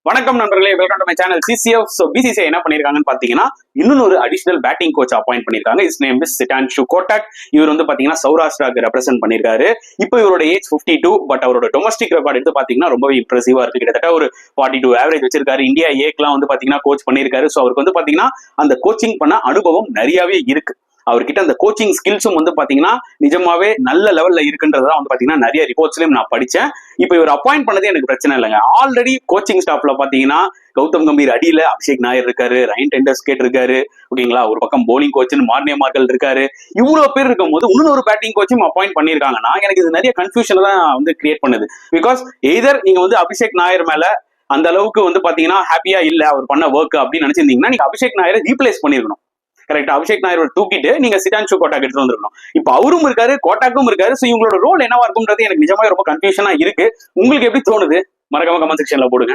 வணக்கம் நண்பர்களே, welcome to my channel CCF. So BCCI என்ன பண்ணிருக்காங்கன்னு பாத்தீங்கன்னா இன்னொரு அடிஷனல் பேட்டிங் கோச் அப்பாயிண்ட் பண்ணிருக்காங்க. Is name is Sitanshu Kotak. இவர் வந்து பாத்தீங்கன்னா சௌராஷ்டிராக்கு ரெப்ரசென்ட் பண்ணிருக்காரு. இப்போ இவரோட ஏஜ் 52, பட் அவரோட டொமஸ்டிக் ரெக்கார்ட் எடுத்து பாத்தீங்கன்னா ரொம்பவே இம்ப்ரெசிவா இருக்கு. கிட்டத்தட்ட ஒரு 42 ஆவரேஜ் வச்சிருக்காரு. இந்தியா ஏக்கெல்லாம் வந்து பாத்தீங்கன்னா கோச் பண்ணிருக்காரு. ஸோ அவருக்கு வந்து பாத்தீங்கன்னா அந்த கோச்சிங் பண்ண அனுபவம் நிறையவே இருக்கு. அவர்கிட்ட அந்த கோச்சிங் ஸ்கில்ஸும் வந்து பாத்தீங்கன்னா நிஜமாவே நல்ல லெவல்ல இருக்குன்றதான் வந்து பாத்தீங்கன்னா நிறைய ரிப்போர்ட்ஸ்லயும் நான் படிச்சேன். இப்போ இவர் அப்பாயிண்ட் பண்ணது எனக்கு பிரச்சனை இல்லைங்க. ஆல்ரெடி கோச்சிங் ஸ்டாஃப்ல பாத்தீங்கன்னா கௌதம் கம்பீர் அடியில அபிஷேக் நாயர் இருக்காரு, ரைன் டெண்டர்ஸ்கேட் இருக்காரு, ஓகேங்களா. ஒரு பக்கம் போலிங் கோச்சுன்னு மார்னே மார்கல் இருக்காரு. இவ்வளவு பேர் இருக்கும் போது இன்னொரு பேட்டிங் கோச்சும் அப்பாயிண்ட் பண்ணிருக்காங்கன்னா எனக்கு இது நிறைய கன்ஃபியூஷன் தான் வந்து கிரியேட் பண்ணுது. பிகாஸ் எய்தர் நீங்க வந்து அபிஷேக் நாயர் மேல அந்த அளவுக்கு வந்து பாத்தீங்கன்னா ஹாப்பியா இல்ல அவர் பண்ண ஒர்க் அப்படின்னு நினைச்சிருந்தீங்கன்னா நீங்க அபிஷேக் நாயரை ரீப்ளேஸ் பண்ணிருக்கணும். கரெக்டா, அபிஷேக் நாயர் தூக்கிட்டு நீங்க சிட்டான்ஷு கோட்டாக் எடுத்து வந்துருக்கணும். இப்ப அவரும் இருக்காரு, கோட்டாக்கும் இருக்காரு. சோ இவங்களோட ரோல் என்னவா இருக்கும்ன்றது எனக்கு நிஜமாவே ரொம்ப கன்ஃபியூஷனா இருக்கு. உங்களுக்கு எப்படி தோணுது? மறக்காம கமெண்ட் செக்ஷன்ல போடுங்க.